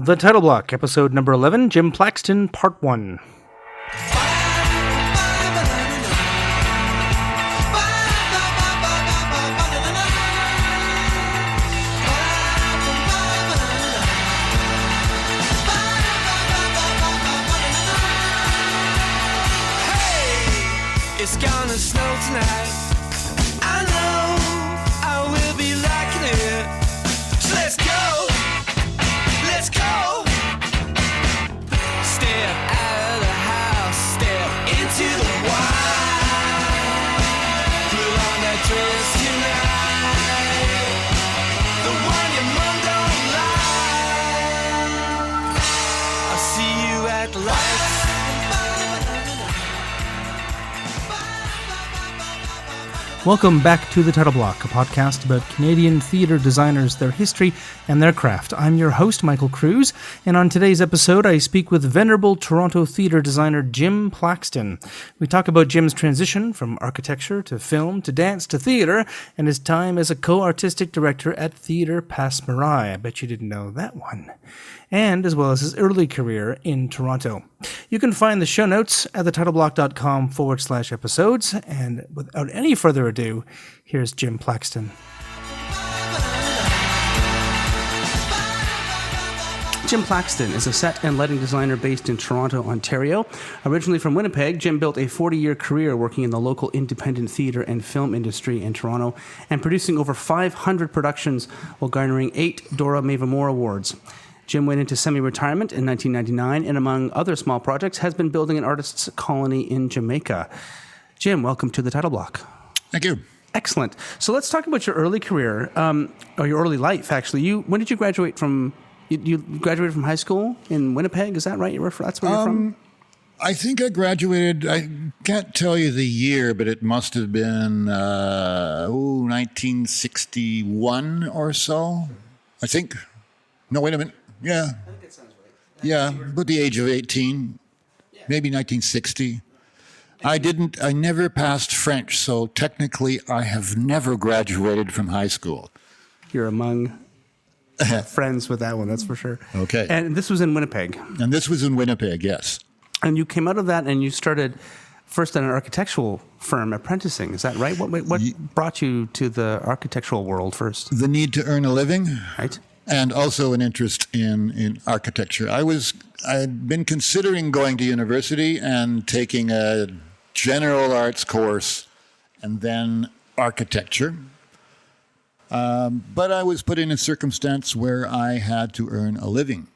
The Title Block, episode number 11, Jim Plaxton, part 1. It's gonna snow tonight. I know I will be liking it. So let's go. Let's go. Step out of the house. Step into the wild. Put on that dress tonight. The one your mom don't like. I'll see you at the lights. Welcome back to The Title Block, a podcast about Canadian theatre designers, their history, and their craft. I'm your host, Michael Kruse, and on today's episode, I speak with venerable Toronto theatre designer Jim Plaxton. We talk about Jim's transition from architecture to film to dance to theatre, and his time as a co-artistic director at Theatre Passe Muraille. I bet you didn't know that one. And as well as his early career in Toronto. You can find the show notes at thetitleBlock.com/episodes. And without any further ado, here's Jim Plaxton. Jim Plaxton is a set and lighting designer based in Toronto, Ontario. Originally from Winnipeg, Jim built a 40-year career working in the local independent theatre and film industry in Toronto and producing over 500 productions while garnering 8 Dora Mavamore Awards. Jim went into semi-retirement in 1999 and, among other small projects, has been building an artist's colony in Jamaica. Jim, welcome to The Title Block. Thank you. Excellent. So let's talk about your early career, or your early life, actually. When did you graduate from... You graduated from high school in Winnipeg, is that right? That's where you're from? I think I graduated, I can't tell you the year, but it must have been 1961 or so, I think. No, wait a minute. Yeah. I think that sounds right. Yeah, about the age of 18, maybe 1960. I never passed French, so technically I have never graduated from high school. You're among friends with that one, that's for sure. Okay. And this was in Winnipeg. And this was in Winnipeg, yes. And you came out of that and you started first at an architectural firm apprenticing, is that right? What brought you to the architectural world first? The need to earn a living. Right. And also an interest in architecture. I'd been considering going to university and taking a general arts course and then architecture. But I was put in a circumstance where I had to earn a living.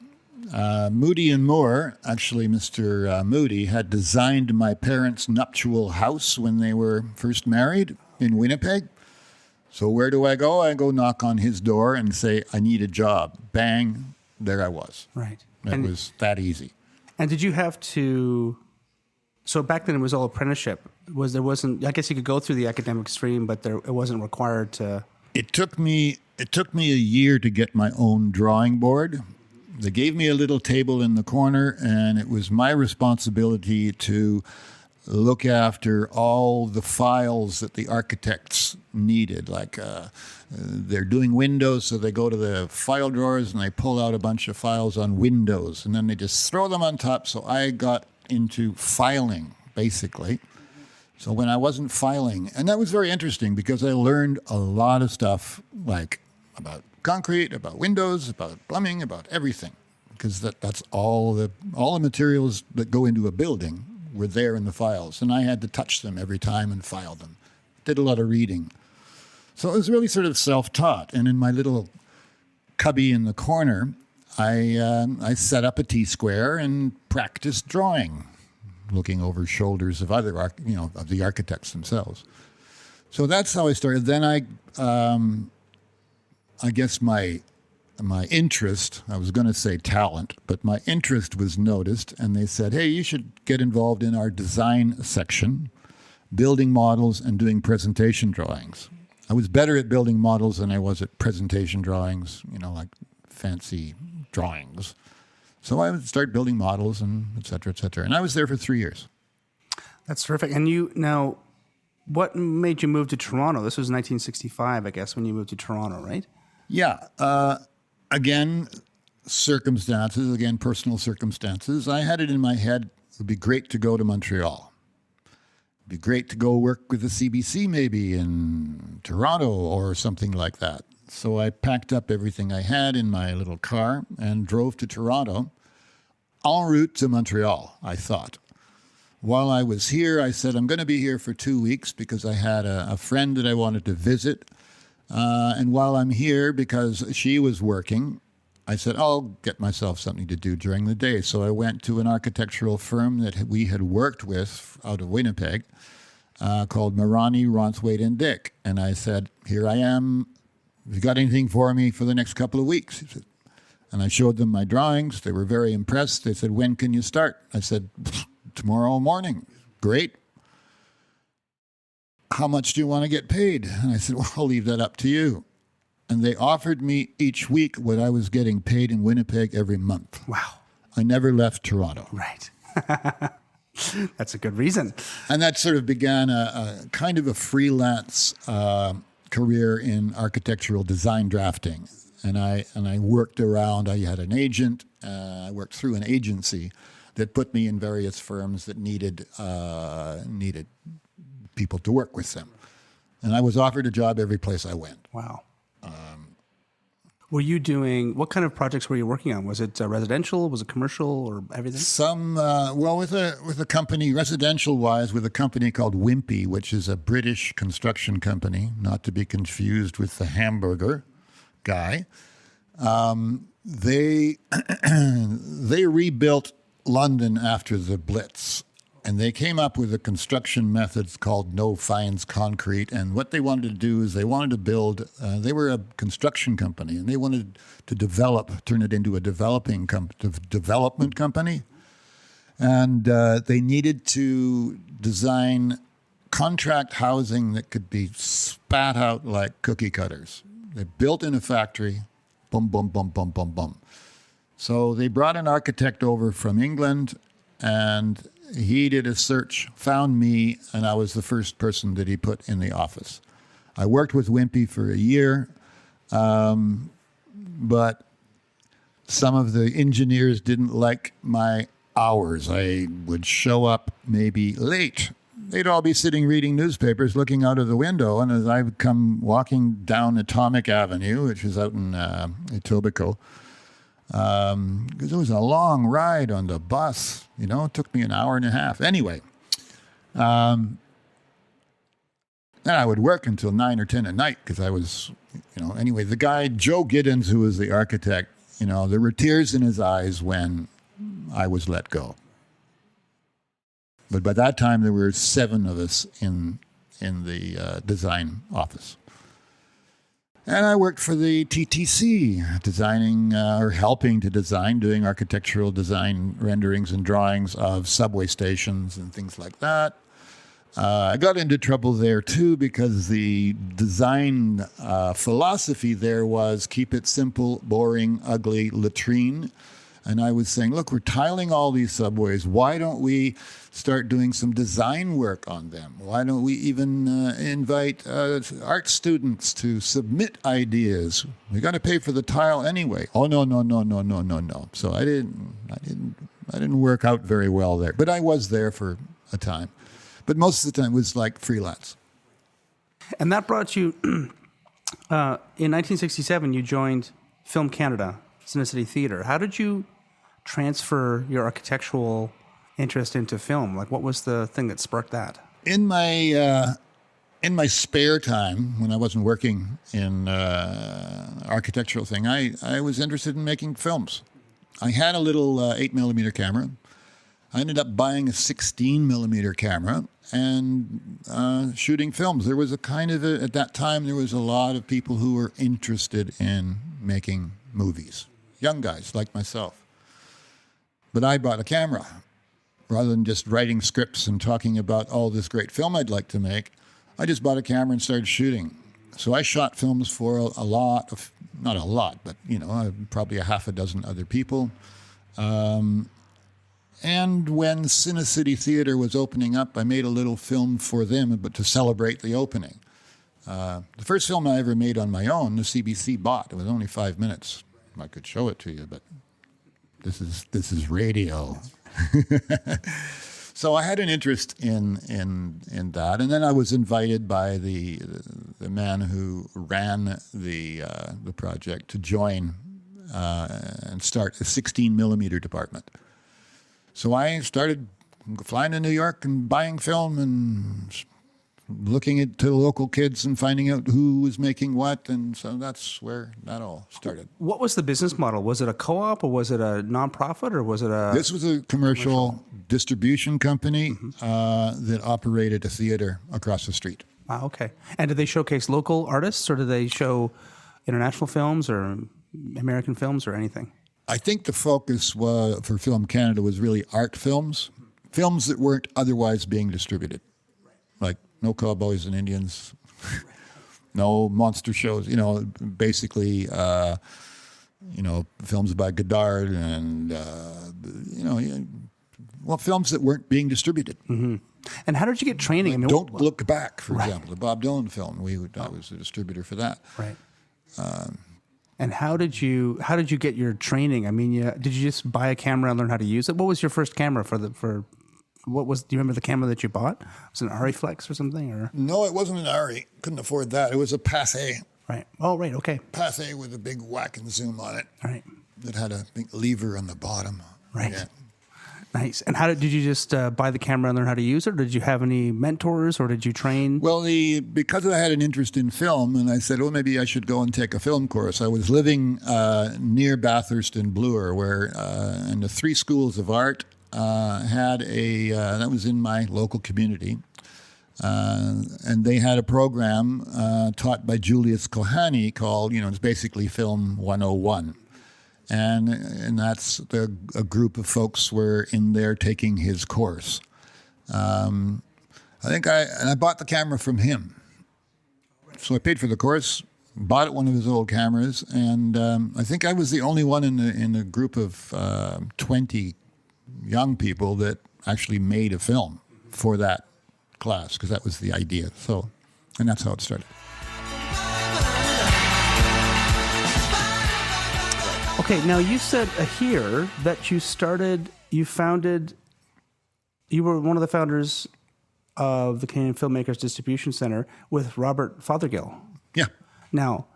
Moody and Moore, actually Mr. Moody, had designed my parents' nuptial house when they were first married in Winnipeg. So where do I go? I go knock on his door and say, I need a job. Bang, there I was. Right. It was that easy. And did you have to... So back then it was all apprenticeship. I guess you could go through the academic stream, but it wasn't required to... It took me a year to get my own drawing board. They gave me a little table in the corner, and it was my responsibility to look after all the files that the architects needed. Like they're doing windows, so they go to the file drawers and they pull out a bunch of files on windows, and then they just throw them on top. So I got into filing, basically. So when I wasn't filing, and that was very interesting because I learned a lot of stuff, like about concrete, about windows, about plumbing, about everything, because that's all the materials that go into a building were there in the files, and I had to touch them every time and file them. Did a lot of reading. So it was really sort of self-taught. And in my little cubby in the corner, I set up a T-square and practiced drawing, looking over shoulders of of the architects themselves. So that's how I started. Then I guess my interest, I was going to say talent, but my interest was noticed, and they said, hey, you should get involved in our design section, building models and doing presentation drawings. I was better at building models than I was at presentation drawings, like fancy drawings. So I would start building models and et cetera, et cetera. And I was there for 3 years. That's terrific. And what made you move to Toronto? This was 1965, I guess, when you moved to Toronto, right? Yeah. Again, circumstances, again, personal circumstances, I had it in my head, it would be great to go to Montreal. It'd be great to go work with the CBC maybe in Toronto or something like that. So I packed up everything I had in my little car and drove to Toronto, en route to Montreal, I thought. While I was here, I said, I'm going to be here for 2 weeks because I had a friend that I wanted to visit. And while I'm here, because she was working, I said, I'll get myself something to do during the day. So I went to an architectural firm that we had worked with out of Winnipeg called Marani, Ronthwaite and Dick. And I said, here I am. Have you got anything for me for the next couple of weeks? He said, and I showed them my drawings. They were very impressed. They said, when can you start? I said, tomorrow morning. Great. How much do you want to get paid? And I said, well, I'll leave that up to you. And they offered me each week what I was getting paid in Winnipeg every month. Wow. I never left Toronto. Right. That's a good reason. And that sort of began a kind of a freelance career in architectural design drafting. And I worked around, I had an agent, I worked through an agency that put me in various firms that needed people to work with them. And I was offered a job every place I went. Wow. Were you doing, what kind of projects were you working on? Was it residential? Was it commercial or everything? Some, with a company, residential-wise, with a company called Wimpy, which is a British construction company, not to be confused with the hamburger guy. They rebuilt London after the Blitz, and they came up with a construction methods called no fines concrete. And what they wanted to do is they wanted to build, they were a construction company, and they wanted to turn it into a development company. And they needed to design contract housing that could be spat out like cookie cutters. They built in a factory, boom, boom, boom, boom, boom, boom. So they brought an architect over from England, and he did a search, found me, and I was the first person that he put in the office. I worked with Wimpy for a year, but some of the engineers didn't like my hours. I would show up maybe late. They'd all be sitting reading newspapers, looking out of the window, and as I would come walking down Atomic Avenue, which is out in Etobicoke, because it was a long ride on the bus, it took me an hour and a half. Anyway, and I would work until 9 or 10 at night because I was, anyway, the guy, Joe Giddens, who was the architect, there were tears in his eyes when I was let go. But by that time, there were 7 of us in the design office. And I worked for the TTC, designing or helping to design, doing architectural design renderings and drawings of subway stations and things like that. I got into trouble there too because the design philosophy there was keep it simple, boring, ugly, latrine. And I was saying, look, we're tiling all these subways. Why don't we start doing some design work on them? Why don't we even invite art students to submit ideas? We got to pay for the tile anyway. Oh, no. So I didn't work out very well there. But I was there for a time. But most of the time it was like freelance. And that brought you, in 1967, you joined Film Canada, Cine City Theatre. How did you transfer your architectural interest into film? Like, what was the thing that sparked that? In my spare time, when I wasn't working in architectural thing, I was interested in making films. I had a little 8mm camera. I ended up buying a 16mm camera and shooting films. There was at that time, there was a lot of people who were interested in making movies. Young guys like myself. But I bought a camera. Rather than just writing scripts and talking about all this great film I'd like to make, I just bought a camera and started shooting. So I shot films for not a lot, but probably a half a dozen other people. And when Cine City Theatre was opening up, I made a little film for them, but to celebrate the opening. The first film I ever made on my own, the CBC bought. It was only 5 minutes. I could show it to you, but this is radio. So I had an interest in that, and then I was invited by the man who ran the project to join and start a 16 millimeter department. So I started flying to New York and buying film and looking at to local kids and finding out who was making what, and so that's where that all started. What was the business model? Was it a co-op, or was it a nonprofit, or was it a... This was a commercial distribution company that operated a theater across the street. Ah, okay. And did they showcase local artists, or did they show international films or American films or anything? I think the focus for Film Canada was really art films, films that weren't otherwise being distributed, like no cowboys and Indians, no monster shows, basically, films by Godard and, films that weren't being distributed. Mm-hmm. And how did you get training? Like Don't Look Back, for example, the Bob Dylan film. I was the distributor for that. Right. And how did you get your training? I mean, did you just buy a camera and learn how to use it? What was your first camera do you remember the camera that you bought? Was it an Ari Flex or something? Or no, it wasn't an Ari. Couldn't afford that. It was a Passe. Right. Oh, right. Okay. Passe with a big whack and zoom on it. All right. That had a big lever on the bottom. Right. Yeah. Nice. And did you just buy the camera and learn how to use it? Or did you have any mentors, or did you train? Well, because I had an interest in film, and I said, maybe I should go and take a film course. I was living near Bathurst and Bloor, where and the three schools of art had that was in my local community. And they had a program taught by Julius Kohani called, it's basically Film 101. And that's a group of folks were in there taking his course. I bought the camera from him. So I paid for the course, bought one of his old cameras, and I think I was the only one in a group of 20 young people that actually made a film for that class, because that was the idea. So, and that's how it started. Okay, now you said here that you were one of the founders of the Canadian Filmmakers Distribution Center with Robert Fothergill. Yeah. Now,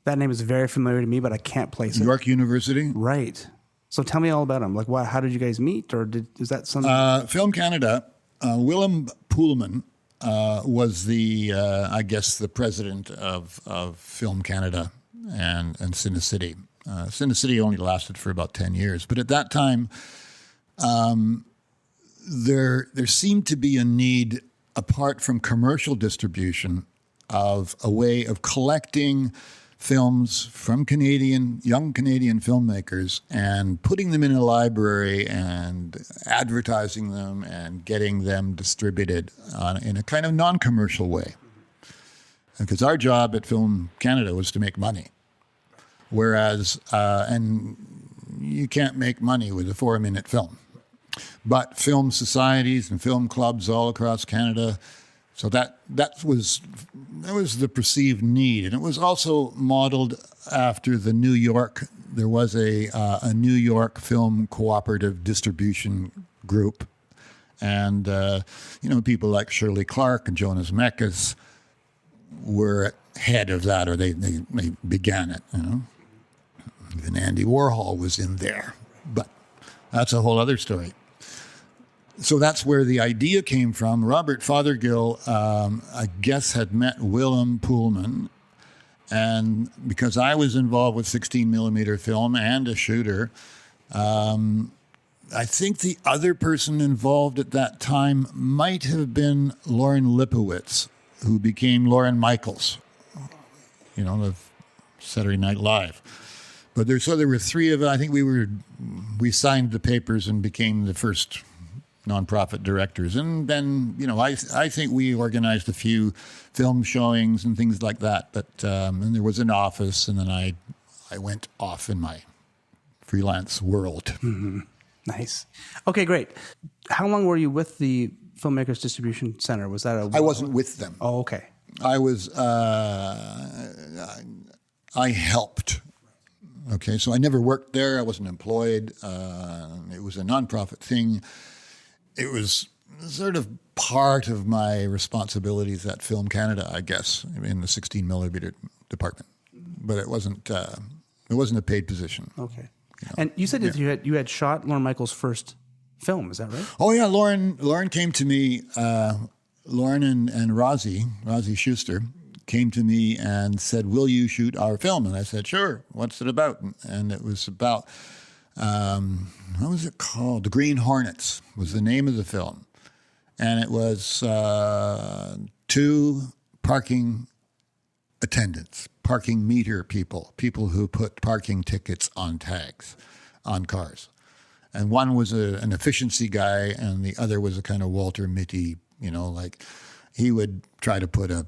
that name is very familiar to me, but I can't place it. York University. Right. So tell me all about him. Like, how did you guys meet, or is that something? Film Canada, Willem Poolman was the president of Film Canada and CineCity. CineCity only lasted for about 10 years. But at that time, there seemed to be a need, apart from commercial distribution, of a way of collecting films from young Canadian filmmakers and putting them in a library and advertising them and getting them distributed in a kind of non-commercial way. Because our job at Film Canada was to make money. Whereas, and you can't make money with a 4-minute film. But film societies and film clubs all across Canada, so that was the perceived need. And it was also modeled after the New York, there was a New York film cooperative distribution group. And, people like Shirley Clarke and Jonas Mekas were head of that, or they began it, Even Andy Warhol was in there, but that's a whole other story. So that's where the idea came from. Robert Fothergill, I guess, had met Willem Poolman, and because I was involved with 16 millimeter film and a shooter, I think the other person involved at that time might have been Lauren Lipowitz, who became Lauren Michaels, of Saturday Night Live. But there were three of us. I think we signed the papers and became the first nonprofit directors. And then, I think we organized a few film showings and things like that. But and there was an office, and then I went off in my freelance world. Mm-hmm. Nice. Okay, great. How long were you with the Filmmakers Distribution Center? Was that I wasn't with them. Oh, okay. I was. I helped. Okay, so I never worked there. I wasn't employed. It was a nonprofit thing. It was sort of part of my responsibilities at Film Canada, I guess, in the 16 millimeter department. But it wasn't a paid position. Okay. And you said that you had shot Lorne Michaels' first film. Is that right? Oh yeah, Lauren came to me. Lauren and Rosie Schuster came to me and said, "Will you shoot our film?" And I said, "Sure. What's it about?" And it was about what was it called? The Green Hornets was the name of the film, and it was 2 parking attendants, parking meter people who put parking tickets on tags on cars. And one was an efficiency guy, and the other was a kind of Walter Mitty, like he would try to put a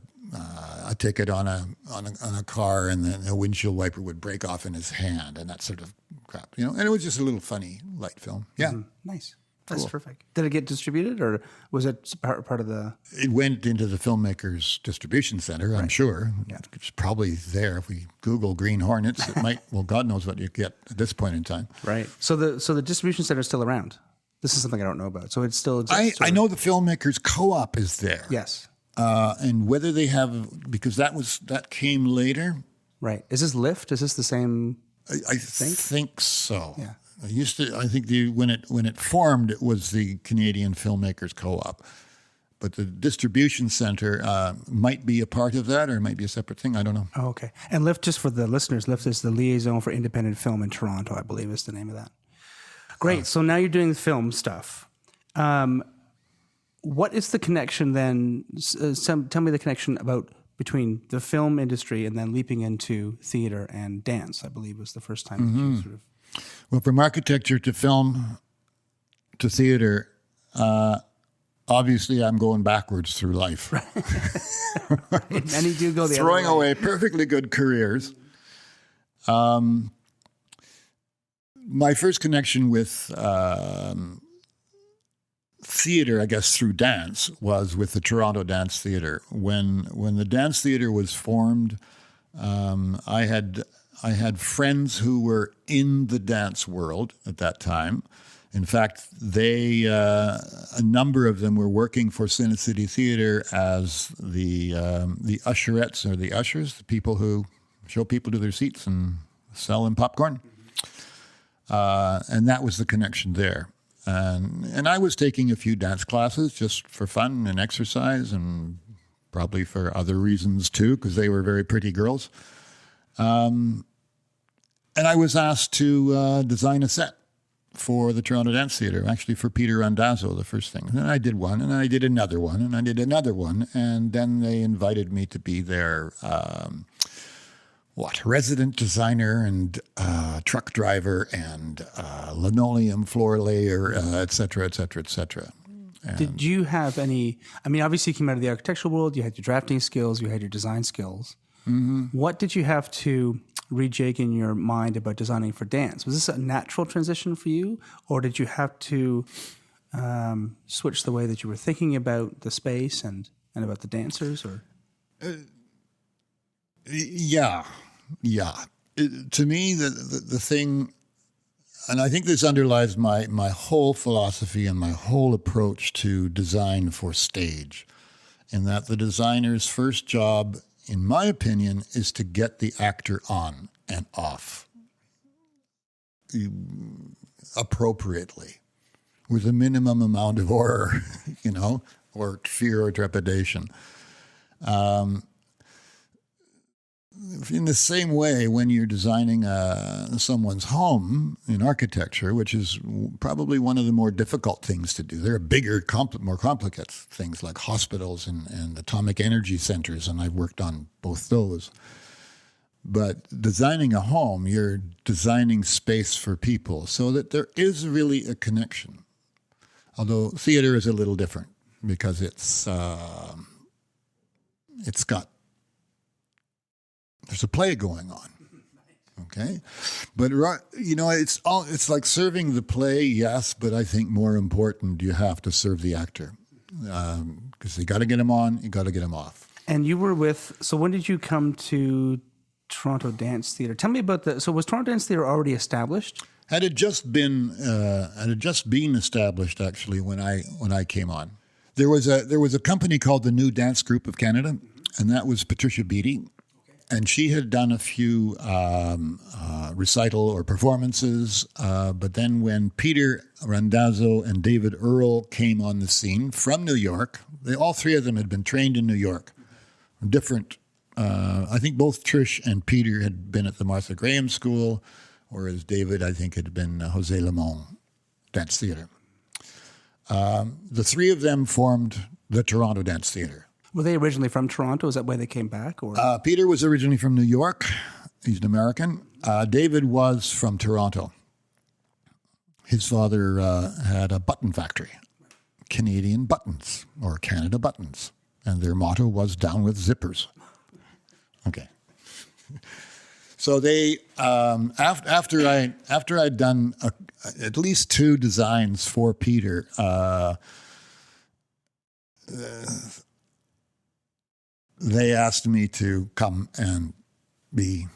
ticket on a car, and then a windshield wiper would break off in his hand, and that sort of crap, And it was just a little funny light film. Yeah, Nice. That's Cool. terrific. Did it get distributed, or was it part of the? It went into the filmmakers distribution center, I'm sure. Yeah. It's probably there. If we Google Green Hornets, it might. Well, God knows what you get at this point in time. Right. So the distribution center is still around. This is something I don't know about. So it still exists. I know the filmmakers co-op is there. Yes. And whether they have, because that came later. Right. Is this Lyft? Is this the same? I think so. Yeah. I think when it formed, it was the Canadian Filmmakers Co-op, but the distribution center might be a part of that, or it might be a separate thing. I don't know. Oh, okay. And Lyft, just for the listeners, Lyft is the Liaison for Independent Film in Toronto, I believe is the name of that. Great. So now you're doing the film stuff. What is the connection then? Tell me the connection between the film industry and then leaping into theater and dance, I believe was the first time that you sort of... Well, from architecture to film to theater, obviously I'm going backwards through life. Many do go the Throwing other way. away perfectly good careers. My first connection with theater, I guess, through dance was with the Toronto Dance Theatre. When the Dance Theatre was formed, I had friends who were in the dance world at that time. In fact, a number of them were working for Cine City Theatre as the usherettes or the ushers, the people who show people to their seats and sell them popcorn. And that was the connection there. And I was taking a few dance classes just for fun and exercise, and probably for other reasons too, because they were very pretty girls. And I was asked to design a set for the Toronto Dance Theatre, actually for Peter Randazzo, the first thing. And I did one, and I did another one, and I did another one. And then they invited me to be their, resident designer and truck driver and linoleum floor layer, et cetera, et cetera, et cetera. Did you have any... I mean, obviously you came out of the architectural world. You had your drafting skills. You had your design skills. Mm-hmm. What did you have to rejig in your mind about designing for dance? Was this a natural transition for you, or did you have to switch the way that you were thinking about the space and about the dancers? Or yeah. To me, the thing, and I think this underlies my whole philosophy and my whole approach to design for stage, in that the designer's first job, in my opinion, is to get the actor on and off appropriately, with a minimum amount of horror, or fear or trepidation. In the same way, when you're designing someone's home in architecture, which is probably one of the more difficult things to do, there are bigger, more complicated things like hospitals and atomic energy centers, and I've worked on both those. But designing a home, you're designing space for people so that there is really a connection. Although theater is a little different because it's got... There's a play going on, okay? But, it's like serving the play, yes, but I think more important, you have to serve the actor. Because you got to get him on, you got to get him off. And you were so when did you come to Toronto Dance Theatre. Tell me about so was Toronto Dance Theatre already established? Had it just been established actually when I came on. There was a company called the New Dance Group of Canada, and that was Patricia Beattie, and she had done a few recital or performances. But then when Peter Randazzo and David Earle came on the scene from New York, all three of them had been trained in New York, different. I think both Trish and Peter had been at the Martha Graham School, whereas David, I think, had been José Lemon Dance Theatre. The three of them formed the Toronto Dance Theatre. Were they originally from Toronto? Is that why they came back? Or Peter was originally from New York. He's an American. David was from Toronto. His father had a button factory, Canadian Buttons, or Canada Buttons. And their motto was "Down with zippers." Okay. So they after I'd done at least two designs for Peter, they asked me to come and be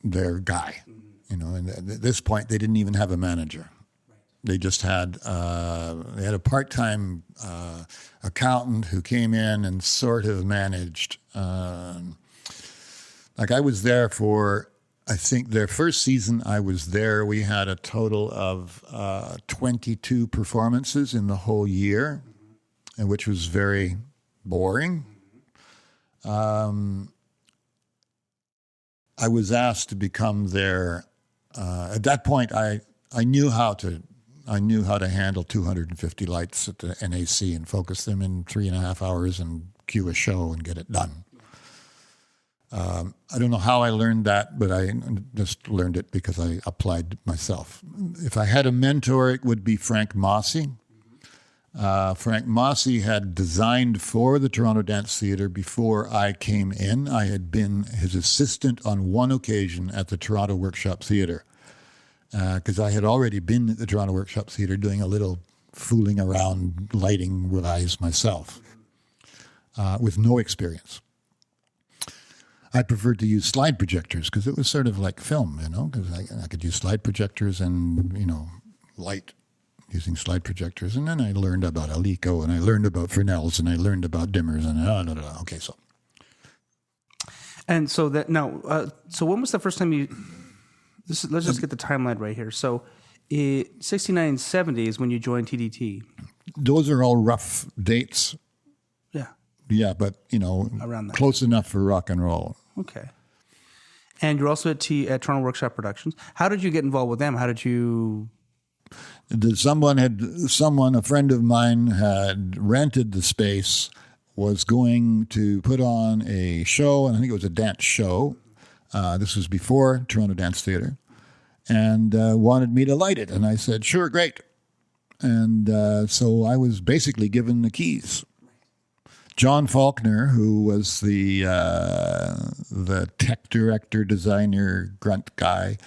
their guy. You know, and at this point they didn't even have a manager. They just had a part-time accountant who came in and sort of managed. Like I was there for, I think their first season I was there, we had a total of 22 performances in the whole year, and which was very boring. I was asked to become their, at that point I knew how to handle 250 lights at the NAC and focus them in 3.5 hours and cue a show and get it done. I don't know how I learned that, but I just learned it because I applied myself. If I had a mentor, it would be Frank Mossy. Frank Mossy had designed for the Toronto Dance Theatre before I came in. I had been his assistant on one occasion at the Toronto Workshop Theatre because I had already been at the Toronto Workshop Theatre doing a little fooling around lighting-wise myself with no experience. I preferred to use slide projectors because it was sort of like film, you know, because I could use slide projectors and, you know, light using slide projectors. And then I learned about Alico and I learned about Fresnels and I learned about dimmers and okay, so. And so that now, so when was the first time you? Let's just get the timeline right here. So, 69, 70 is when you joined TDT. Those are all rough dates. Yeah. Yeah, but you know, around that. Close enough for rock and roll. Okay. And you're also at Toronto Workshop Productions. How did you get involved with them? How did you? A friend of mine had rented the space, was going to put on a show, and I think it was a dance show. This was before Toronto Dance Theatre, and wanted me to light it. And I said, sure, great. And so I was basically given the keys. John Faulkner, who was the tech director, designer, grunt guy,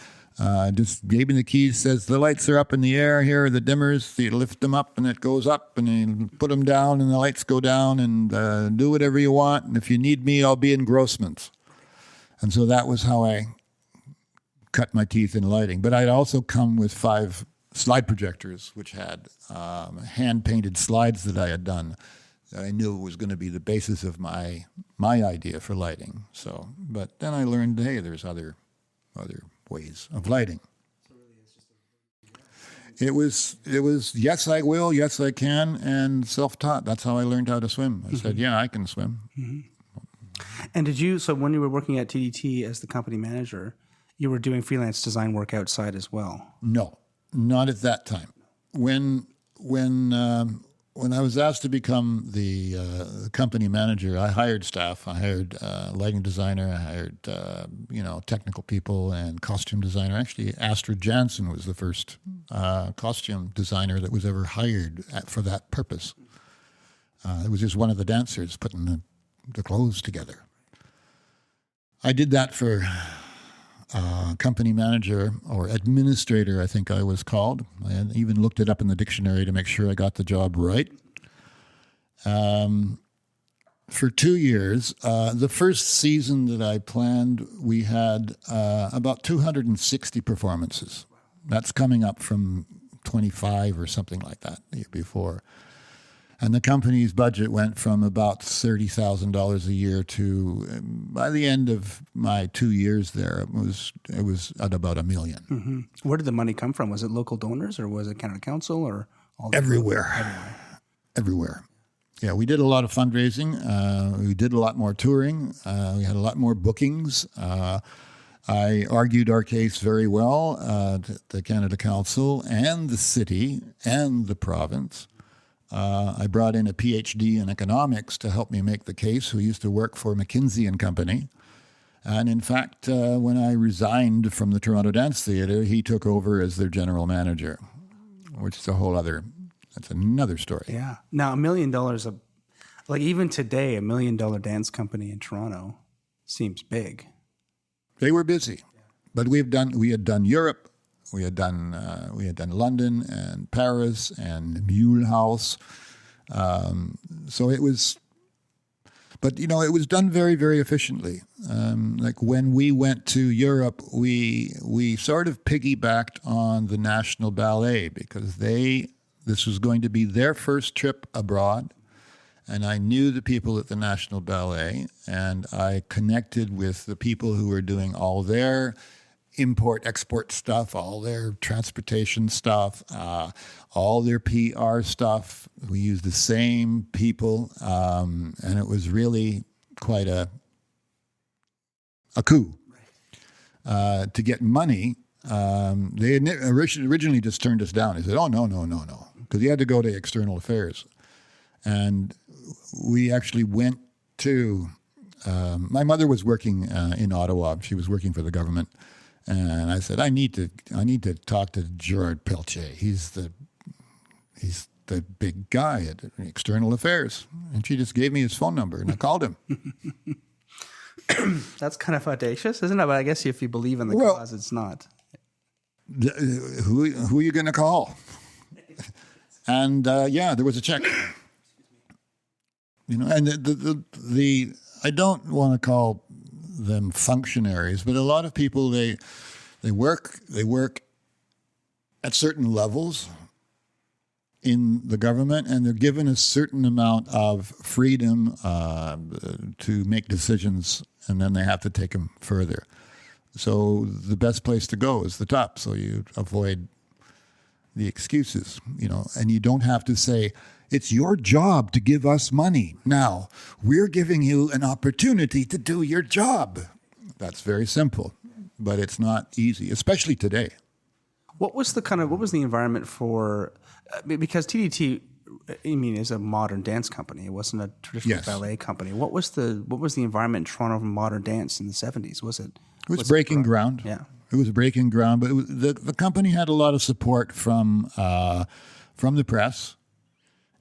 just gave me the keys, says, the lights are up in the air, here are the dimmers, you lift them up and it goes up, and you put them down and the lights go down, and do whatever you want, and if you need me, I'll be in Grossman's. And so that was how I cut my teeth in lighting. But I'd also come with 5 slide projectors, which had hand-painted slides that I had done. I knew it was going to be the basis of my idea for lighting. So, but then I learned, hey, there's other ways of lighting. It was yes, I will, yes, I can, and self-taught. That's how I learned how to swim. I said, yeah, I can swim. Mm-hmm. And so when you were working at TDT as the company manager, you were doing freelance design work outside as well? No, not at that time. When I was asked to become the company manager, I hired staff. I hired a lighting designer. I hired technical people and costume designer. Actually, Astrid Jansen was the first costume designer that was ever hired for that purpose. It was just one of the dancers putting the clothes together. I did that for company manager or administrator, I think I was called. I even looked it up in the dictionary to make sure I got the job right. for 2 years. The first season that I planned, we had about 260 performances. That's coming up from 25 or something like that the year before. And the company's budget went from about $30,000 a year to, by the end of my 2 years there, it was at about $1 million. Mm-hmm. Where did the money come from? Was it local donors, or was it Canada Council, or all Everywhere. Yeah, we did a lot of fundraising. We did a lot more touring. We had a lot more bookings. I argued our case very well to the Canada Council and the city and the province. I brought in a PhD in economics to help me make the case, who used to work for McKinsey and Company. And in fact, when I resigned from the Toronto Dance Theatre, he took over as their general manager, which is that's another story. Yeah. Now, $1 million, like even today, $1 million dance company in Toronto seems big. They were busy, but we had done Europe. We had done London and Paris and Mulhouse. So it was, but it was done very, very efficiently. Like when we went to Europe, we sort of piggybacked on the National Ballet because this was going to be their first trip abroad. And I knew the people at the National Ballet, and I connected with the people who were doing all their import-export stuff, all their transportation stuff, all their PR stuff. We used the same people, and it was really quite a coup. To get money, they originally just turned us down. They said, oh, no, because you had to go to external affairs. And we actually went to, my mother was working in Ottawa. She was working for the government. And I said, I need to talk to Gerard Pelletier. He's the big guy at External Affairs. And she just gave me his phone number, and I called him. That's kind of audacious, isn't it? But I guess if you believe in the cause, it's not. Who are you going to call? And there was a check. And the I don't want to call them functionaries, but a lot of people they work at certain levels in the government, and they're given a certain amount of freedom to make decisions, and then they have to take them further. So the best place to go is the top, so you avoid the excuses, and you don't have to say, it's your job to give us money. Now, we're giving you an opportunity to do your job. That's very simple, but it's not easy, especially today. What was the environment for, because TDT, is a modern dance company. It wasn't a traditional ballet company. What was the environment in Toronto for modern dance in the 70s? It was breaking ground. Yeah. It was breaking ground, but the company had a lot of support from the press.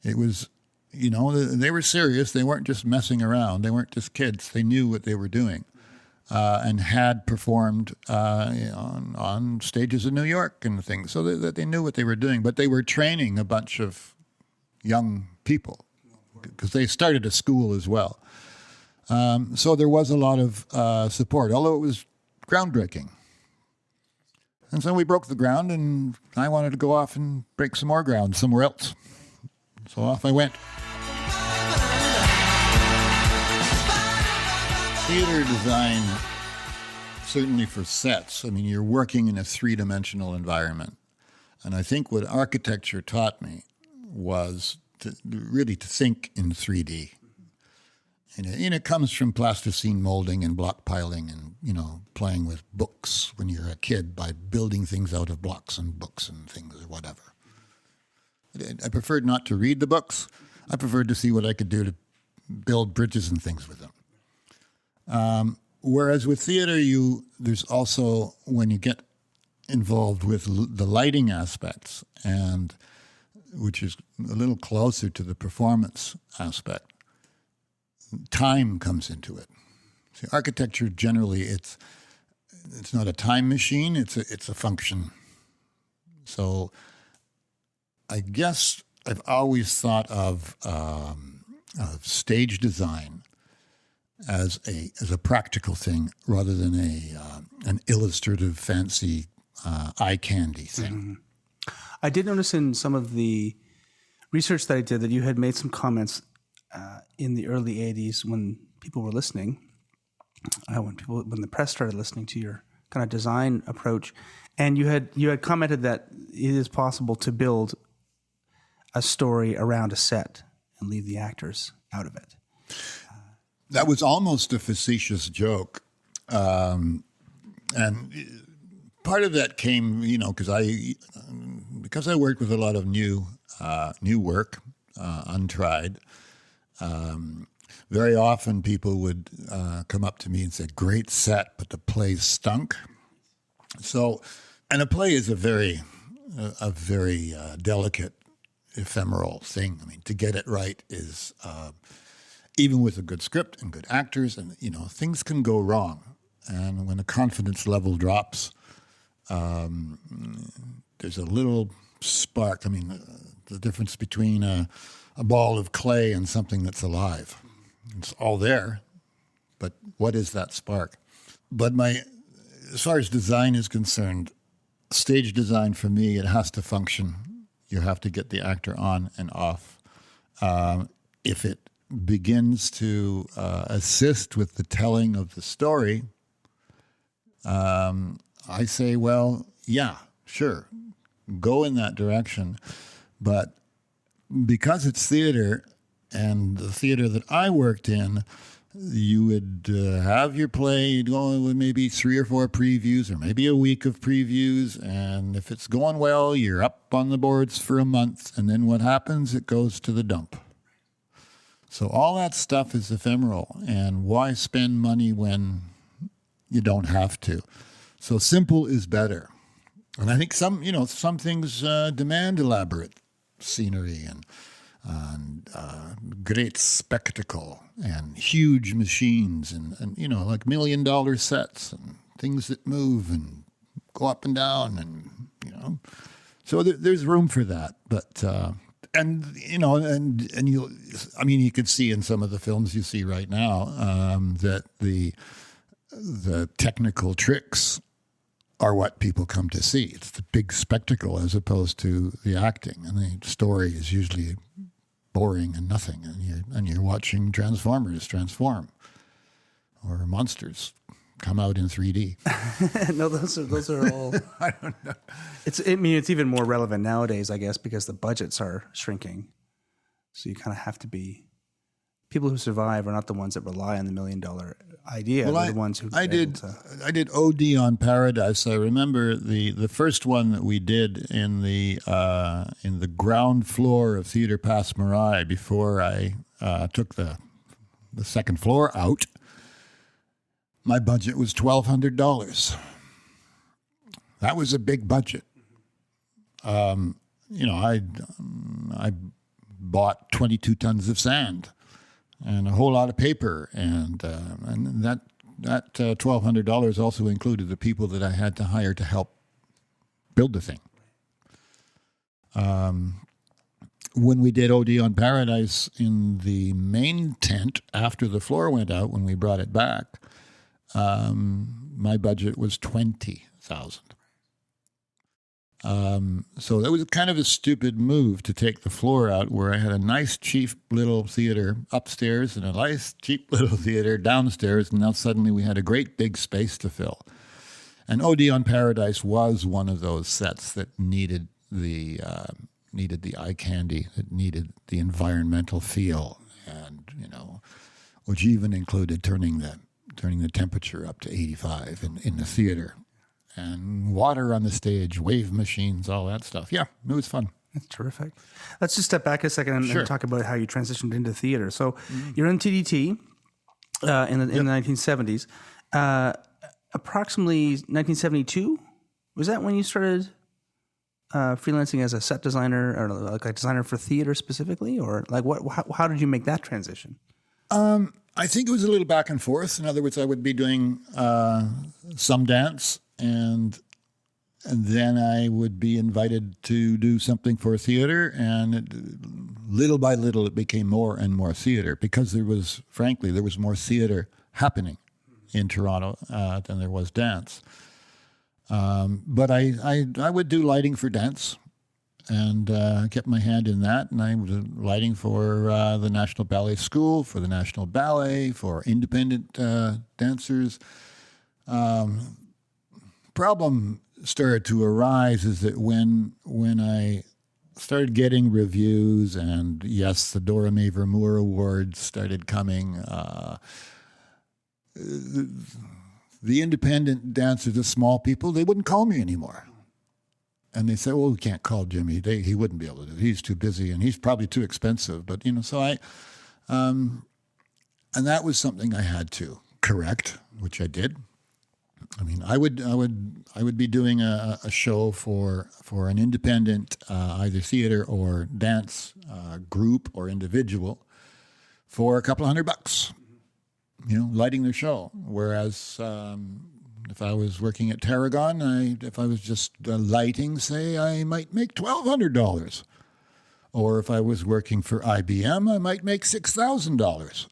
It was, they were serious. They weren't just messing around. They weren't just kids. They knew what they were doing, and had performed on stages in New York and things, so that they knew what they were doing. But they were training a bunch of young people because they started a school as well. So there was a lot of support, although it was groundbreaking. And so we broke the ground, and I wanted to go off and break some more ground somewhere else. So off I went. Theater design, certainly for sets, you're working in a three-dimensional environment. And I think what architecture taught me was to think in 3D. And it comes from plasticine molding and block piling and, playing with books when you're a kid by building things out of blocks and books and things or whatever. I preferred not to read the books. I preferred to see what I could do to build bridges and things with them. Whereas with theater, there's also, when you get involved with the lighting aspects, and which is a little closer to the performance aspect, time comes into it. See, architecture generally, it's not a time machine. It's a function. So I guess I've always thought of of stage design as a practical thing rather than an illustrative, fancy eye candy thing. I did notice in some of the research that I did that you had made some comments in the early 80s when people were listening, when the press started listening to your kind of design approach, and you had commented that it is possible to build a story around a set and leave the actors out of it. That was almost a facetious joke. And part of that came, because I worked with a lot of new work, untried. Very often people would come up to me and say, "Great set, but the play stunk." So, and a play is a very delicate, ephemeral thing. I mean, to get it right is even with a good script and good actors, and things can go wrong. And when the confidence level drops, there's a little spark. I mean, the difference between a ball of clay and something that's alive. It's all there, but what is that spark? But as far as design is concerned, stage design for me, it has to function. You have to get the actor on and off. If it begins to assist with the telling of the story, I say, well, yeah, sure, go in that direction. But because it's theater, and the theater that I worked in, you would have your play, you'd go with maybe 3 or 4 previews or maybe a week of previews. And if it's going well, you're up on the boards for a month. And then what happens? It goes to the dump. So all that stuff is ephemeral. And why spend money when you don't have to? So simple is better. And I think some things demand elaborate scenery and great spectacle and huge machines and like $1 million sets and things that move and go up and down and so there's room for that. But you could see in some of the films you see right now that the technical tricks are what people come to see. It's the big spectacle as opposed to the acting, and the story is usually boring and nothing, and you're watching Transformers transform or monsters come out in 3D. No, those are all. I don't know. It's even more relevant nowadays, I guess, because the budgets are shrinking. So you kind of have to be. People who survive are not the ones that rely on the $1 million idea. Well, they're the ones who I did OD on Paradise. I remember the first one that we did in the ground floor of Theatre Passe Muraille before I took the second floor out. My budget was $1,200. That was a big budget. I bought 22 tons of sand and a whole lot of paper, and that $1,200 also included the people that I had to hire to help build the thing. When we did OD on Paradise in the main tent after the floor went out, when we brought it back, my budget was $20,000. So that was kind of a stupid move to take the floor out, where I had a nice cheap little theater upstairs and a nice cheap little theater downstairs, and now suddenly we had a great big space to fill. And OD on Paradise was one of those sets that needed the eye candy, that needed the environmental feel, and which even included turning the temperature up to 85 in the theater. And water on the stage, wave machines, all that stuff. Yeah, it was fun. That's terrific. Let's just step back a second and talk about how you transitioned into theater. So you're in TDT in the 1970s. Approximately 1972, was that when you started freelancing as a set designer or like a designer for theater specifically? Or like how did you make that transition? I think it was a little back and forth. In other words, I would be doing some dance, and then I would be invited to do something for theater, and little by little, it became more and more theater because there was more theater happening in Toronto than there was dance. But I would do lighting for dance, and kept my hand in that. And I was lighting for the National Ballet School, for the National Ballet, for independent dancers. Problem started to arise is that when I started getting reviews, and yes, the Dora Mae Vermoor Awards started coming, the independent dancers, the small people, they wouldn't call me anymore. And they say, well, we can't call Jimmy. He wouldn't be able to do it. He's too busy, and he's probably too expensive. But, so and that was something I had to correct, which I did. I mean, I would be doing a show for an independent, either theater or dance group or individual for a couple of $100, lighting their show. Whereas if I was working at Tarragon, if I was just lighting, say, I might make $1,200. Or if I was working for IBM, I might make $6,000.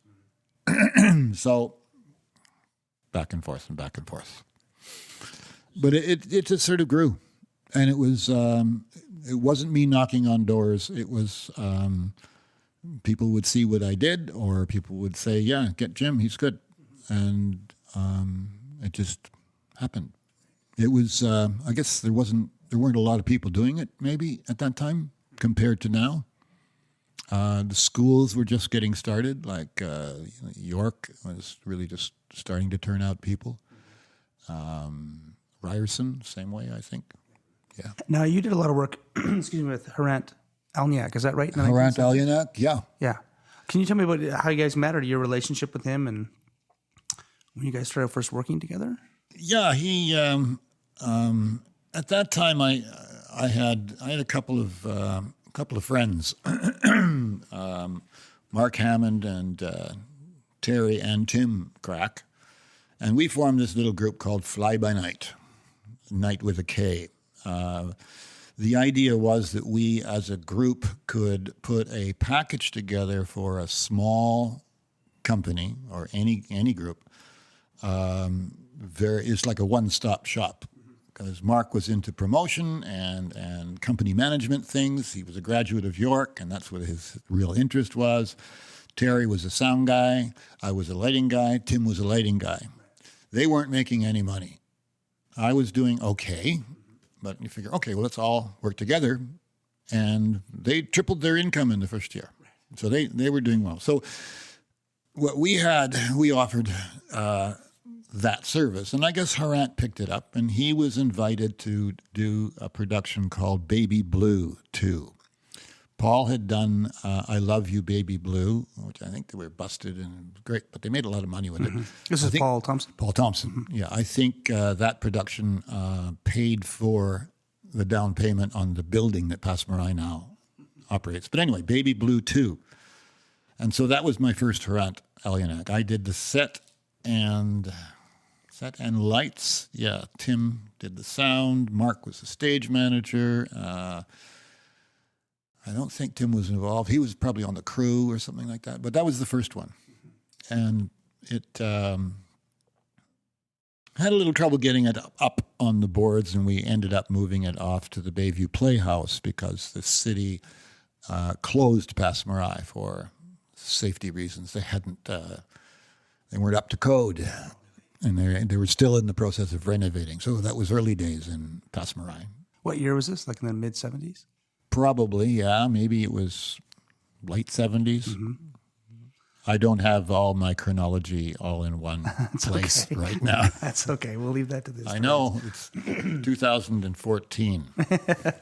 So back and forth and back and forth. But it just sort of grew. And it wasn't me knocking on doors. It was people would see what I did, or people would say, yeah, get Jim, he's good. And it just happened. It was, I guess there weren't a lot of people doing it maybe at that time compared to now. The schools were just getting started, like York was really just starting to turn out people. Ryerson, same way, I think. Yeah. Now, you did a lot of work, excuse me, with Harant Alniak, is that right? Harant Alniak, yeah. Yeah. Can you tell me about how you guys met, or your relationship with him, and when you guys started first working together? Yeah, he. At that time, I had a couple of friends, Mark Hammond and Terry and Tim Crack, and we formed this little group called Fly by Night, Night with a K. The idea was that we, as a group, could put a package together for a small company or any group. It's like a one-stop shop, because Mark was into promotion and company management things. He was a graduate of York, and that's what his real interest was. Terry was a sound guy. I was a lighting guy. Tim was a lighting guy. They weren't making any money. I was doing okay, but you figure, okay, well, let's all work together. And they tripled their income in the first year. So they were doing well. So what we offered that service. And I guess Harant picked it up, and he was invited to do a production called Baby Blue 2. Paul had done I Love You, Baby Blue, which I think they were busted and great, but they made a lot of money with it. This is Paul Thompson? Paul Thompson, yeah. I think that production paid for the down payment on the building that Passe Muraille now operates. But anyway, Baby Blue 2. And so that was my first Harant Alniak. I did the set and lights. Yeah, Tim did the sound. Mark was the stage manager. I don't think Tim was involved. He was probably on the crew or something like that. But that was the first one. And it had a little trouble getting it up on the boards, and we ended up moving it off to the Bayview Playhouse because the city closed Passe Muraille for safety reasons. They weren't up to code, and they were still in the process of renovating. So that was early days in Passe Muraille. What year was this? Like in the mid-70s? Probably, yeah. Maybe it was late 70s. Mm-hmm. I don't have all my chronology all in one place right now. That's okay. We'll leave that to this. I know. It's 2014.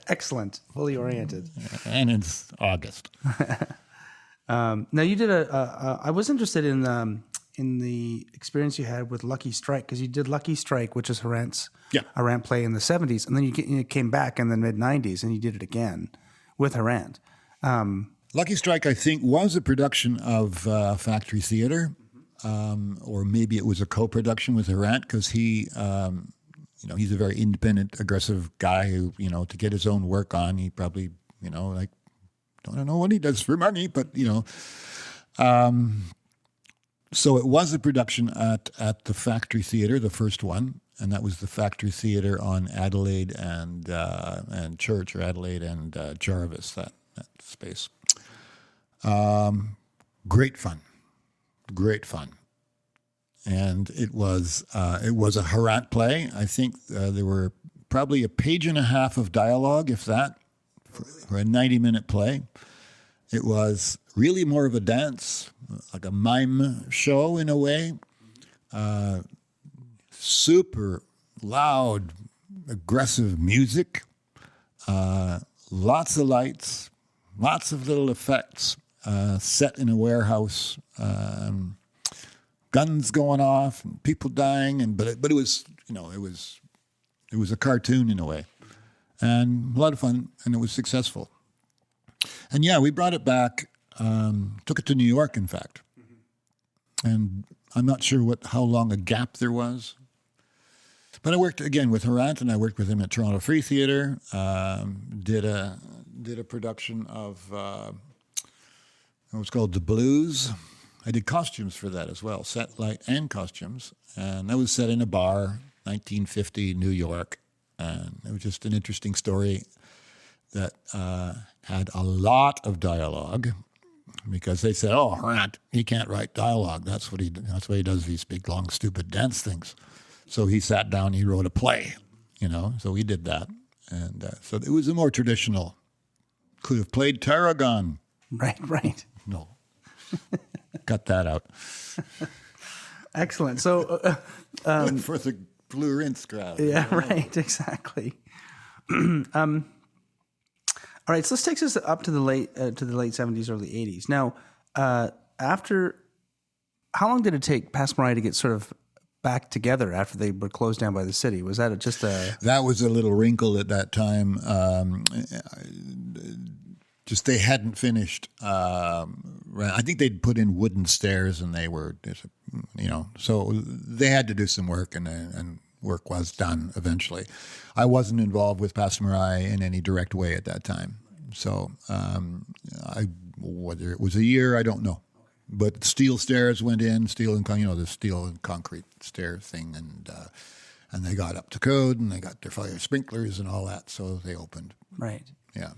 Excellent. Fully oriented. And it's August. Now, you did I was interested in the experience you had with Lucky Strike, because you did Lucky Strike, which is Harant's Harant play in the 70s, and then you came back in the mid-90s and you did it again with Harant. Lucky Strike, I think, was a production of Factory Theatre, or maybe it was a co-production with Harant, because he, he's a very independent, aggressive guy who, to get his own work on, he probably, don't know what he does for money, but so it was a production at the Factory Theatre, the first one, and that was the Factory Theatre on Adelaide and Church, or Adelaide and Jarvis, that space. Great fun, and it was a Harant play. I think there were probably a page and a half of dialogue, if that, for a 90-minute play. It was really more of a dance, like a mime show in a way. Super loud, aggressive music, lots of lights, lots of little effects, set in a warehouse, guns going off, and people dying, but it was it was a cartoon in a way, and a lot of fun, and it was successful. And yeah, we brought it back, took it to New York, in fact. And I'm not sure how long a gap there was. But I worked again with Harant, and I worked with him at Toronto Free Theatre. Did a production of what was called The Blues. I did costumes for that as well, set, light, and costumes. And that was set in a bar, 1950 New York. And it was just an interesting story that had a lot of dialogue, because they said, "Oh, Harant, he can't write dialogue. That's what he does. These big, long, stupid dance things." So he sat down. He wrote a play, So we did that, and so it was a more traditional. Could have played Tarragon. Right. No, cut that out. Excellent. So for the Blue Rinse crowd. Yeah, right. Exactly. All right, so this takes us up to the late 70s, early 80s. Now, how long did it take Passe Muraille to get sort of back together after they were closed down by the city? Was that just a... That was a little wrinkle at that time. Just they hadn't finished. I think they'd put in wooden stairs, and they were, so they had to do some work, and work was done eventually. I wasn't involved with Passe Muraille in any direct way at that time. So whether it was a year, I don't know. But steel stairs went in, the steel and concrete stair thing, and they got up to code, and they got their fire sprinklers and all that, so they opened. Right. Yeah.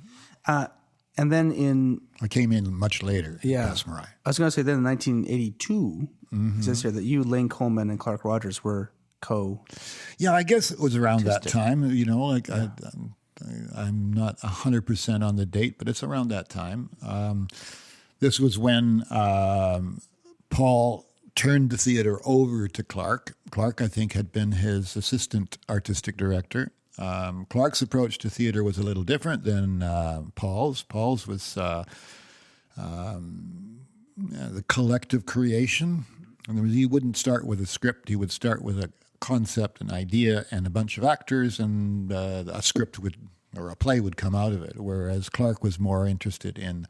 And then I came in much later. Yeah. Passe Muraille. I was going to say then in 1982, it says here that you, Layne Coleman, and Clarke Rogers were Yeah, I guess it was around that time. I'm not 100% on the date, but it's around that time. This was when Paul turned the theater over to Clarke. Clarke, I think, had been his assistant artistic director. Clarke's approach to theater was a little different than Paul's. Paul's was the collective creation. He wouldn't start with a script. He would start with a concept, an idea, and a bunch of actors, and a script or a play would come out of it. Whereas Clarke was more interested in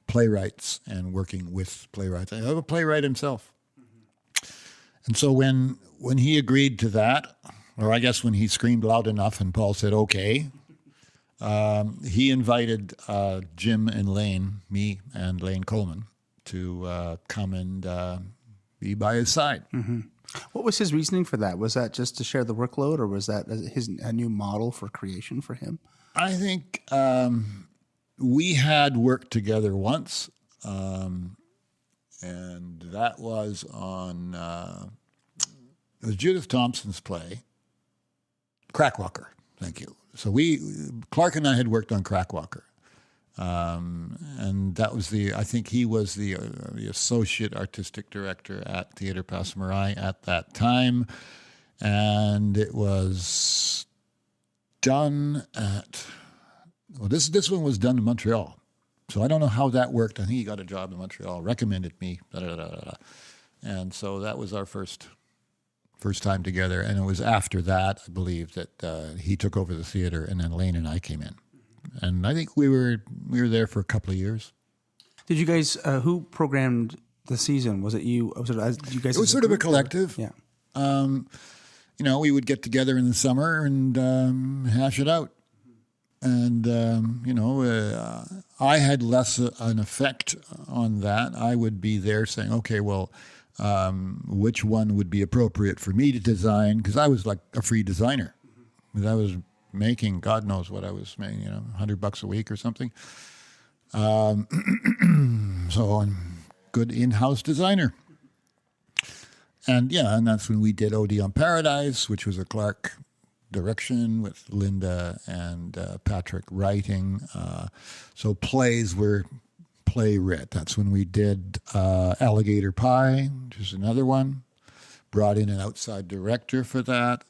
playwrights and working with playwrights. I have a playwright himself. And so when he agreed to that, or I guess when he screamed loud enough and Paul said, okay, he invited Jim and Layne, me and Layne Coleman, to come and be by his side. Mm-hmm. What was his reasoning for that? Was that just to share the workload, or was that a new model for creation for him? I think we had worked together once, and that was on it was Judith Thompson's play, Crackwalker. Thank you. So Clarke and I had worked on Crackwalker. And that was I think he was the associate artistic director at Theatre Passe Muraille at that time. And it was done this one was done in Montreal. So I don't know how that worked. I think he got a job in Montreal, recommended me, and so that was our first time together. And it was after that, I believe, that he took over the theater, and then Layne and I came in. And I think we were there for a couple of years. Did you guys? Who programmed the season? Was it you? You guys? It was sort of a collective. Yeah. We would get together in the summer and hash it out. And, I had less an effect on that. I would be there saying, okay, well, which one would be appropriate for me to design? Because I was like a free designer. Because I was making, God knows what I was making, $100 a week or something. So I'm good in-house designer. And that's when we did OD on Paradise, which was a Clarke direction with Linda and Patrick writing. So plays were play-writ. That's when we did Alligator Pie, which is another one. Brought in an outside director for that.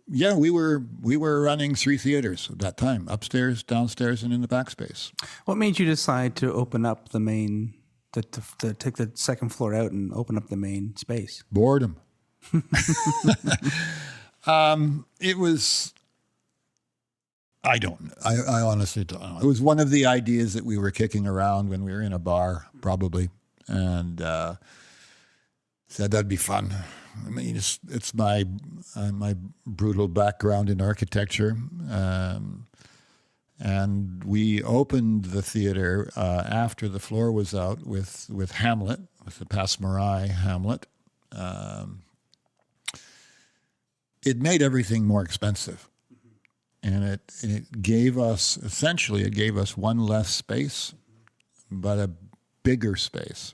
We were running 3 theaters at that time, upstairs, downstairs, and in the backspace. What made you decide to open up the main, to take the second floor out and open up the main space? Boredom. It was, I honestly don't know. It was one of the ideas that we were kicking around when we were in a bar, probably, and said that'd be fun. I mean, it's my brutal background in architecture, and we opened the theater after the floor was out with Hamlet, with the Passe Muraille Hamlet. It made everything more expensive, and it gave us one less space, but a bigger space.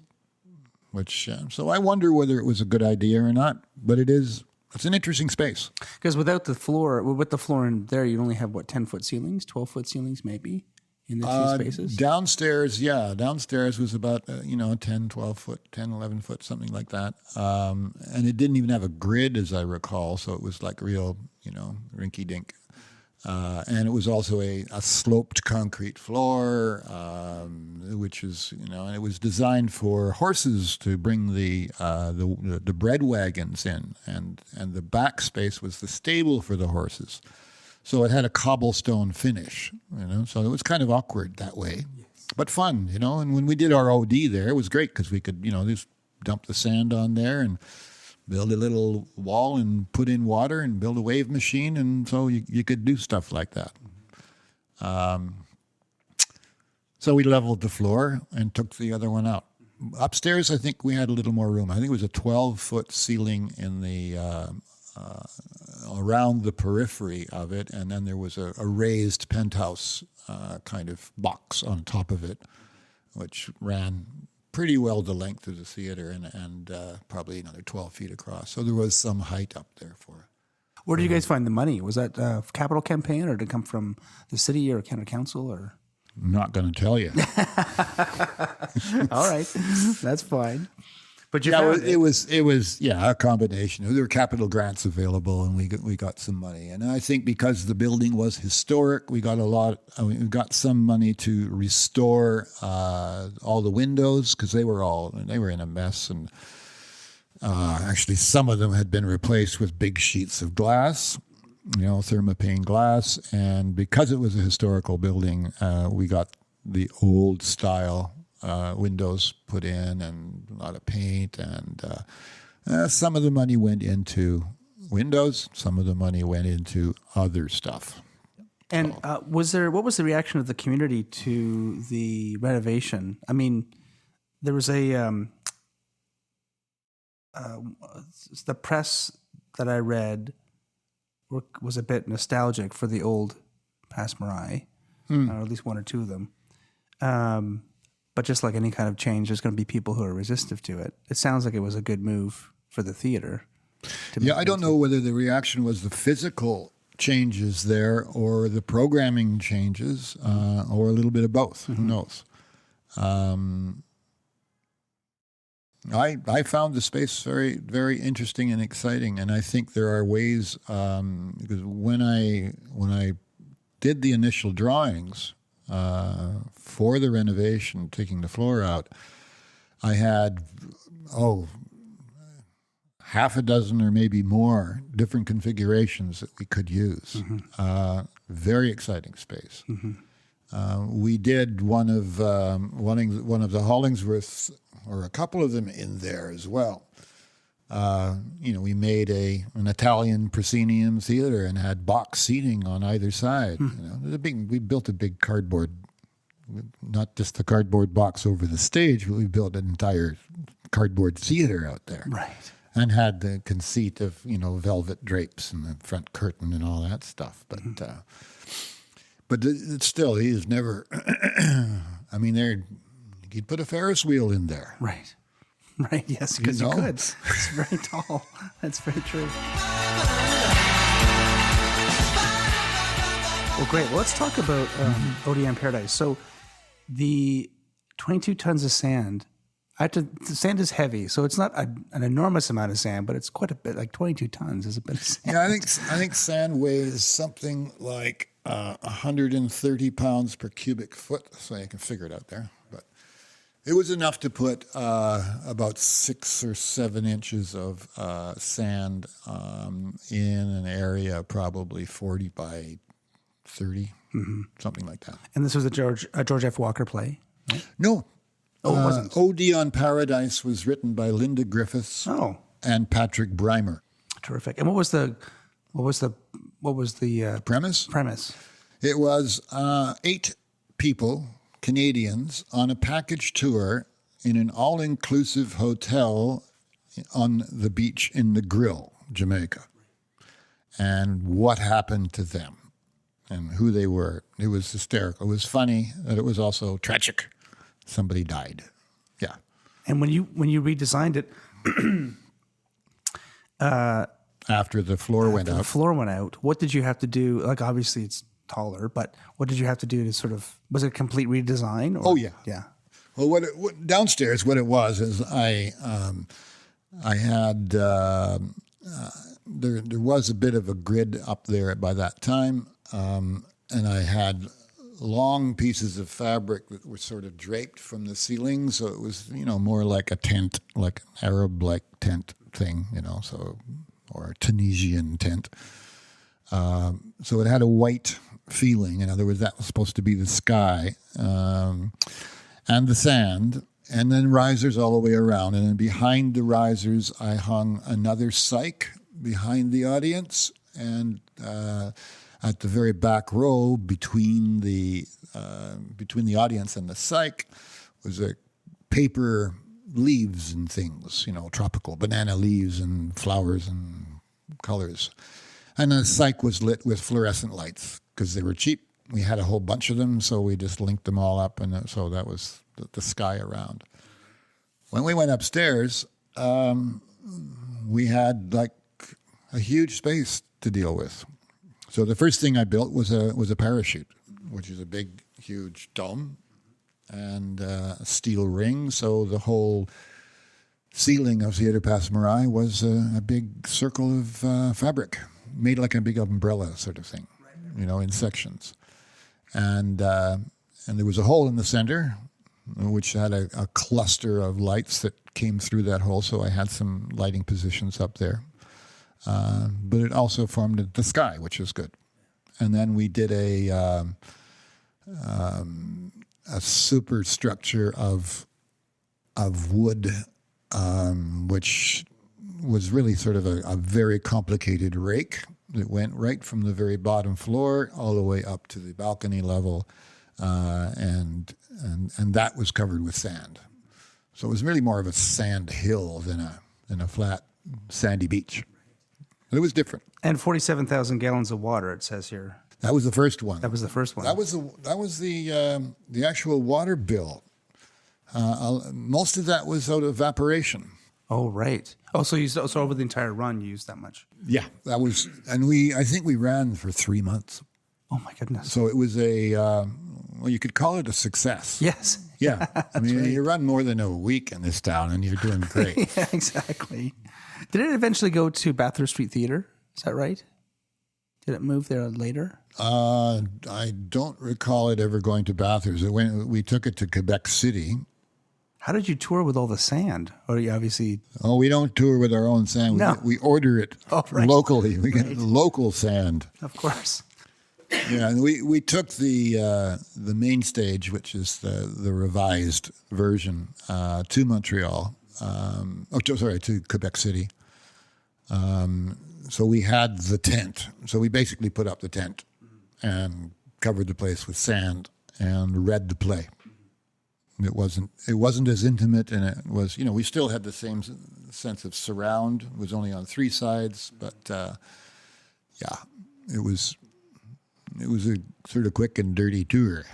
Which so I wonder whether it was a good idea or not. But it's an interesting space. Because with the floor in there, you only have 10-foot ceilings, 12-foot ceilings, maybe in the two spaces. Downstairs was about 10, 12 foot, 10, 11 foot, something like that. And it didn't even have a grid, as I recall, so it was like real, rinky dink. And it was also a sloped concrete floor, which is, and it was designed for horses to bring the bread wagons in, and the back space was the stable for the horses. So it had a cobblestone finish, so it was kind of awkward that way, but fun, and when we did our OD there, it was great because we could, just dump the sand on there and build a little wall and put in water and build a wave machine, and so you could do stuff like that. So we leveled the floor and took the other one out. Upstairs, I think we had a little more room. I think it was a 12-foot ceiling in the around the periphery of it, and then there was a raised penthouse kind of box on top of it, which ran pretty well the length of the theater and probably another 12 feet across. So there was some height up there for it. Where did you guys find the money? Was that a capital campaign, or did it come from the city or county council? Or I'm not going to tell you. All right, that's fine. But it was a combination. There were capital grants available, and we got some money. And I think because the building was historic, we got we got some money to restore all the windows because they were in a mess, and actually some of them had been replaced with big sheets of glass, thermopane glass. And because it was a historical building, we got the old style windows put in, and a lot of paint, and some of the money went into windows, some of the money went into other stuff. And what was the reaction of the community to the renovation? I mean, there was the press that I read was a bit nostalgic for the old Passe Muraille, or at least one or two of them. But just like any kind of change, there's going to be people who are resistive to it. It sounds like it was a good move for the theater. I don't know whether the reaction was the physical changes there or the programming changes or a little bit of both. Mm-hmm. Who knows? I found the space very, very interesting and exciting, and I think there are ways because when I did the initial drawings for the renovation, taking the floor out, I had half a dozen or maybe more different configurations that we could use. Mm-hmm. Very exciting space. Mm-hmm. We did one of the Hollingsworths, or a couple of them in there as well. We made an Italian proscenium theater and had box seating on either side. We built a big cardboard, not just the cardboard box over the stage, but we built an entire cardboard theater out there. Right. And had the conceit of, velvet drapes and the front curtain and all that stuff. But it's still, he is never, you'd put a Ferris wheel in there. Right. Right, yes, because you could. It's very tall. That's very true. Well, great. Well, let's talk about ODM Paradise. So the 22 tons of sand, the sand is heavy, so it's not an enormous amount of sand, but it's quite a bit, like 22 tons is a bit of sand. Yeah, I think sand weighs something like 130 pounds per cubic foot, so you can figure it out there. But it was enough to put about 6 or 7 inches of sand in an area probably 40 by 30, something like that. And this was a George F. Walker play, right? No. Oh, it wasn't. OD on Paradise was written by Linda Griffiths and Patrick Breimer. Terrific. And what was the Premise? Premise. It was 8 people, Canadians, on a package tour in an all-inclusive hotel on the beach in the Grill, Jamaica. And what happened to them and who they were. It was hysterical. It was funny, and it was also tragic. Somebody died. Yeah. And when you redesigned it, after the floor went out. The floor went out. What did you have to do? Like, obviously it's taller, but what did you have to do to sort of, was it a complete redesign? Or? Oh, yeah. Yeah. Well, downstairs, what it was is I had, there was a bit of a grid up there by that time, and I had long pieces of fabric that were sort of draped from the ceiling, so it was, more like a tent, like an Arab-like tent thing, or a Tunisian tent. So it had a white feeling. In other words, that was supposed to be the sky and the sand, and then risers all the way around. And then behind the risers, I hung another cyc behind the audience, and at the very back row between the audience and the cyc was a paper leaves and things, tropical banana leaves and flowers and colors. And the cyc was lit with fluorescent lights because they were cheap. We had a whole bunch of them, so we just linked them all up, and so that was the sky around. When we went upstairs, we had like a huge space to deal with. So the first thing I built was a parachute, which is a big, huge dome and a steel ring. So the whole ceiling of Theatre Passe Muraille was a big circle of fabric, made like a big umbrella sort of thing, in sections. And there was a hole in the center, which had a cluster of lights that came through that hole. So I had some lighting positions up there. But it also formed the sky, which is good. And then we did a superstructure of wood, which was really sort of a very complicated rake that went right from the very bottom floor all the way up to the balcony level, and that was covered with sand. So it was really more of a sand hill than a flat sandy beach. It was different. And 47,000 gallons of water, it says here. That was the first one. That was the first one. That was the actual water bill. Most of that was out of evaporation. Oh, right. Oh, so over the entire run, you used that much? Yeah, that was, and I think we ran for 3 months. Oh my goodness. So it was you could call it a success. Yes. Yeah. I mean, right. You run more than a week in this town and you're doing great. Yeah, exactly. Did it eventually go to Bathurst Street Theatre? Is that right? Did it move there later? I don't recall it ever going to Bathurst. We took it to Quebec City. How did you tour with all the sand? Or you obviously... Oh, we don't tour with our own sand. No. We order it locally. We get local sand. Of course. Yeah, and we took the main stage, which is the revised version, to Montreal. To Quebec City. So we had the tent. So we basically put up the tent and covered the place with sand and read the play. It wasn't as intimate, and it was, we still had the same sense of surround. It was only on 3 sides, but it was a sort of quick and dirty tour.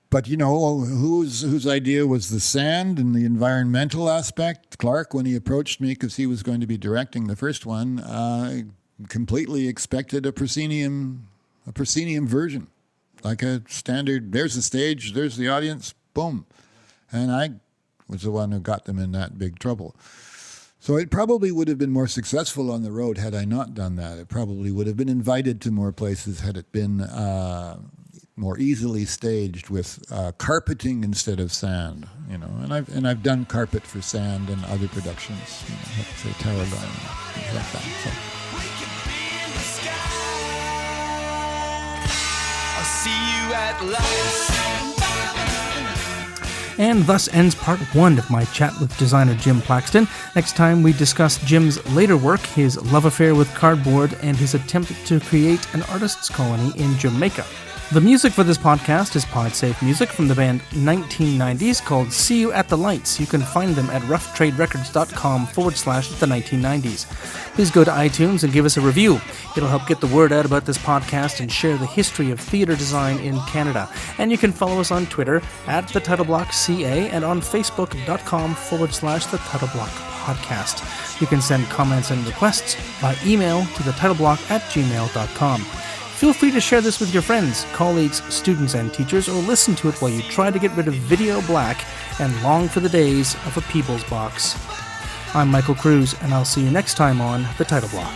But whose idea was the sand and the environmental aspect? Clarke, when he approached me because he was going to be directing the first one, completely expected a proscenium version, like a standard. There's the stage, there's the audience, boom, and I was the one who got them in that big trouble. So it probably would have been more successful on the road had I not done that. It probably would have been invited to more places had it been more easily staged with carpeting instead of sand, And I've done carpet for sand in other productions, like say Tarragon, things like that. So. We could be in the sky. I'll see you at last. And thus ends part 1 of my chat with designer Jim Plaxton. Next time we discuss Jim's later work, his love affair with cardboard, and his attempt to create an artist's colony in Jamaica. The music for this podcast is pod-safe music from the band 1990s called See You at the Lights. You can find them at roughtraderecords.com/the1990s. Please go to iTunes and give us a review. It'll help get the word out about this podcast and share the history of theatre design in Canada. And you can follow us on Twitter at the TitleBlockCA and on Facebook.com/the TitleBlock podcast. You can send comments and requests by email to thetitleBlock@gmail.com. Feel free to share this with your friends, colleagues, students, and teachers, or listen to it while you try to get rid of video black and long for the days of a Peebles box. I'm Michael Kruse, and I'll see you next time on The Title Block.